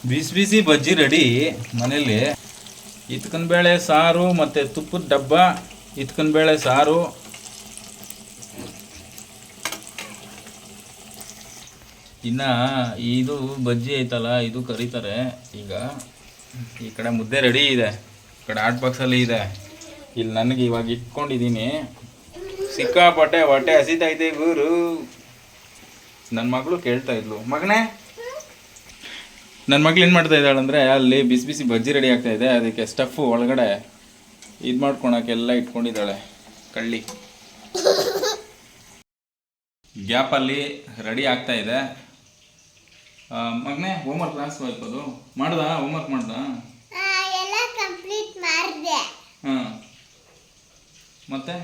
ಬಿಸಿ ಬಿಸಿ ಬಜ್ಜಿ ready ಮನೇಲಿ. ಬೇಳೆ ಸಾರು ಮತ್ತು ತುಪ್ಪದ ಡಬ್ಬ, ಬೇಳೆ ಸಾರು. ಇನ್ನು ಇದು ಬಜ್ಜಿ ಐತಲ್ಲ, ಇದು ಕರೀತಾರೆ ಈಗ. ಈ ಕಡೆ ಮುದ್ದೆ ರೆಡಿ ಇದೆ, ಈ ಕಡೆ ಹಾಟ್ ಬಾಕ್ಸಲ್ಲಿ ಇದೆ. ಇಲ್ಲಿ ನನಗೆ ಇವಾಗ ಇಟ್ಕೊಂಡಿದ್ದೀನಿ. ಸಿಕ್ಕಾಪಟ್ಟೆ ಹೊಟ್ಟೆ ಹಸಿತೈತೆ ಗುರು. ನನ್ನ ಮಗಳು ಕೇಳ್ತಾ ಇದ್ಲು, ಮಗನೇ. ನನ್ನ ಮಗಳು ಏನು ಮಾಡ್ತಾ ಇದ್ದಾಳೆ ಅಂದರೆ, ಅಲ್ಲಿ ಬಿಸಿ ಬಿಸಿ ಬಜ್ಜಿ ರೆಡಿ ಆಗ್ತಾ ಇದೆ, ಅದಕ್ಕೆ ಸ್ಟಫು ಒಳಗಡೆ ಇದು ಮಾಡ್ಕೊಳಕ್ಕೆಲ್ಲ ಇಟ್ಕೊಂಡಿದ್ದಾಳೆ ಕಳ್ಳಿ. ಗ್ಯಾಪಲ್ಲಿ ರೆಡಿ ಆಗ್ತಾ ಇದೆ. ಮಗನೇ ಹೋಮ್ವರ್ಕ್ ಕ್ಲಾಸ್ ಹೋಯ್ತದು ಮಾಡ್ದ? ಹೋಮ್ವರ್ಕ್ ಮಾಡ್ದ? ಹಾಂ. ಮತ್ತೆ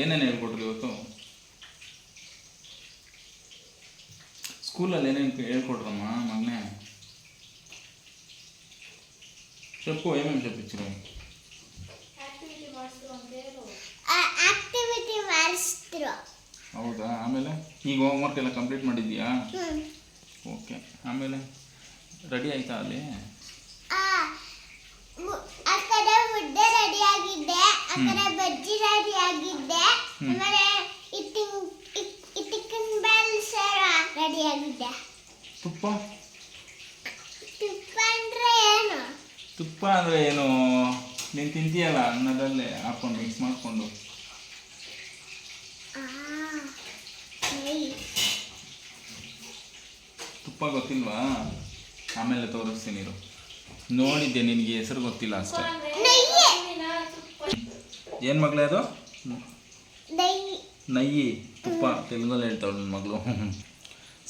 ಏನೇನು ಹೇಳ್ಕೊಟ್ರಿ ಇವತ್ತು ಸ್ಕೂಲಲ್ಲಿ? ಏನೇನು ಹೇಳ್ಕೊಟ್ರಮ್ಮ ಮಗನೇ? చెప్పు ఏమేమి చెప్పించారు? ಹೌದಾ? ಆಮೇಲೆ ಈಗ ಹೋಮ್ವರ್ಕ್ ಎಲ್ಲ ಕಂಪ್ಲೀಟ್ ಮಾಡಿದ್ಯಾ? ಓಕೆ. ಆಮೇಲೆ ರೆಡಿ ಆಯ್ತಾ ಅಲ್ಲಿ? ಮುದ್ದೆ ರೆಡಿ ಆಗಿದೆ, ಬಜ್ಜಿ ರೆಡಿ ಆಗಿದೆ, ರೆಡಿ ಆಗಿದೆ. ತುಪ್ಪ? ತುಪ್ಪ ತುಪ್ಪ ಅಂದ್ರೆ ಏನು? ಅಂದರೆ ಏನು? ನೀನು ತಿಂತೀಯಲ್ಲ ಅನ್ನದಲ್ಲೇ ಹಾಕೊಂಡು ಮಿಕ್ಸ್ ಮಾಡಿಕೊಂಡು. ತುಪ್ಪ ಗೊತ್ತಿಲ್ವಾ? ಆಮೇಲೆ ತೋರಿಸ್ತೀನಿ ಇರು. ನೋಡಿದ್ದೆ, ನಿನಗೆ ಹೆಸರು ಗೊತ್ತಿಲ್ಲ ಅಷ್ಟೇ. ಏನು ಮಗಳೇ ಅದು? ನಯ್ಯಿ. ತುಪ್ಪ ತೆಲುಗಲ್ಲಿ ಹೇಳ್ತಾಳೆ ನನ್ನ ಮಗಳು.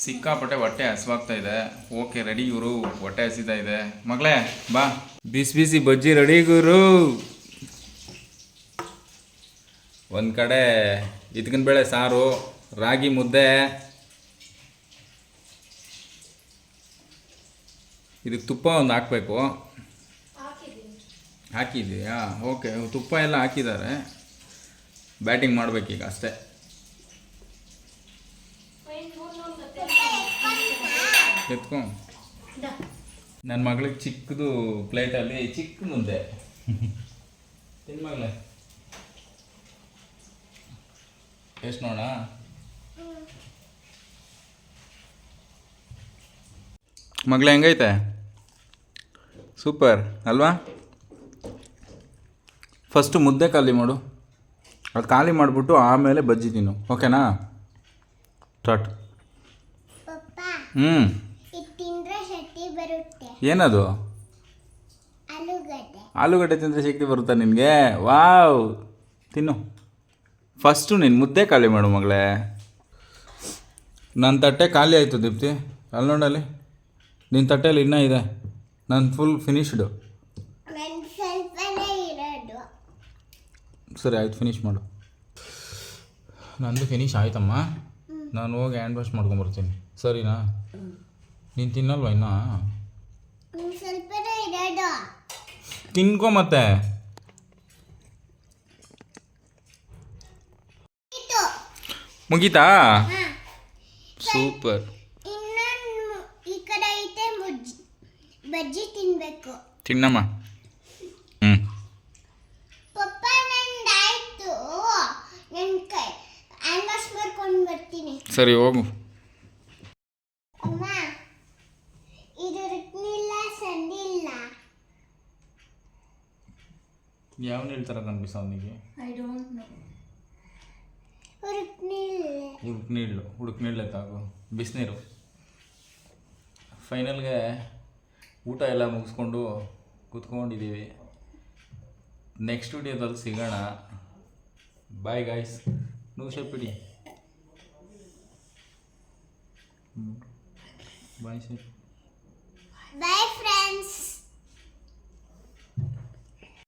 ಸಿಕ್ಕಾಪಟ್ಟೆ ಹೊಟ್ಟೆ ಹಸಿವಾಗ್ತಾ ಇದೆ. ಓಕೆ ರೆಡಿ ಗುರು, ಹೊಟ್ಟೆ ಹಸಿತಾ ಇದೆ. ಮಗಳೇ ಬಾ, ಬಿಸಿ ಬಿಸಿ ಬಜ್ಜಿ ರೆಡಿ ಗುರು. ಒಂದು ಕಡೆ ಬೇಳೆ ಸಾರು, ರಾಗಿ ಮುದ್ದೆ. ಇದಕ್ಕೆ ತುಪ್ಪ ಒಂದು ಹಾಕಬೇಕು. ಹಾಕಿದ್ದೀಯಾ? ಓಕೆ. ತುಪ್ಪ ಎಲ್ಲ ಹಾಕಿದ್ದಾರೆ. ಬ್ಯಾಟಿಂಗ್ ಮಾಡಬೇಕೀಗ ಅಷ್ಟೇ. ಎತ್ಕೊ. ನನ್ನ ಮಗಳಿಗೆ ಚಿಕ್ಕದು ಪ್ಲೇಟಲ್ಲಿ ಚಿಕ್ಕ ಮುದ್ದೆ ತಿನ್ ಮಗಳೇ. ಎಷ್ಟು ನೋಡ. ಮಗಳೇ ಹೆಂಗೈತೆ? ಸೂಪರ್ ಅಲ್ವಾ? ಫಸ್ಟು ಮುದ್ದೆ ಖಾಲಿ ಮಾಡು, ಅದು ಖಾಲಿ ಮಾಡಿಬಿಟ್ಟು ಆಮೇಲೆ ಬಜ್ಜಿ ತಿನ್ನು. ಓಕೆನಾ? ಸ್ಟಾರ್ಟ್. ಏನದು? ಆಲೂಗಡ್ಡೆ ತಿಂದರೆ ಶಕ್ತಿ ಬರುತ್ತಾ ನಿನಗೆ? ವಾವ್, ತಿನ್ನು. ಫಸ್ಟು ನೀನು ಮುದ್ದೆ ಖಾಲಿ ಮಾಡು ಮಗಳೇ. ನನ್ನ ತಟ್ಟೆ ಖಾಲಿ ಆಯಿತು ದೀಪ್ತಿ. ಅಲ್ಲಿ ನೋಡಲ್ಲಿ, ನಿನ್ನ ತಟ್ಟೆಯಲ್ಲಿ ಇನ್ನೂ ಇದೆ. ನಾನು ಫುಲ್ ಫಿನಿಶ್ಡು. ಸರಿ ಆಯ್ತು, ಫಿನಿಷ್ ಮಾಡು. ನಂದು ಫಿನಿಷ್ ಆಯ್ತಮ್ಮ. ನಾನು ಹೋಗಿ ಹ್ಯಾಂಡ್ ವಾಶ್ ಮಾಡ್ಕೊಂಬರ್ತೀನಿ, ಸರಿನಾ? ನೀನು ತಿನ್ನಲ್ವ ಇನ್ನೂ? ತಿನ್ಕೊ ಮತ್ತೆ. ಮುಗೀತಾ? ಸೂಪರ್. ಬಜ್ಜಿ ತಿನ್ಬೇಕು. ತಿನ್ನಮ್ಮ. ಪಪ್ಪ ನಂದಾಯ್ತು, ನನ್ನ ಕೈ ಹ್ಯಾಂಡ್ ವಾಶ್ ಮಾಡ್ಕೊಂಡು ಬರ್ತೀನಿ. ಸರಿ ಹೋಗು. ಅಮ್ಮ, ಇದು ರುಕ್ನಿಲ್ಲ, ಸಂದಿಲ್ಲ. ಯಾವನು ಹೇಳ್ತಾರ ಕನ್ಪಿಸ ಅವನಿಗೆ? I don't know. ಹುಡುಕ್ನೀಳ್ಳೆ ತಾಗು. ಬಿಸಿನೀರು. ಫೈನಲ್ಗೆ ಊಟ ಎಲ್ಲ ಮುಗಿಸ್ಕೊಂಡು ಕೂತ್ಕೊಂಡಿದ್ದೀವಿ. ನೆಕ್ಸ್ಟ್ ವಿಡಿಯೋದಲ್ಲಿ ಸಿಗೋಣ. Bye guys. ನೂಶಪಿಡಿ. Bye sir.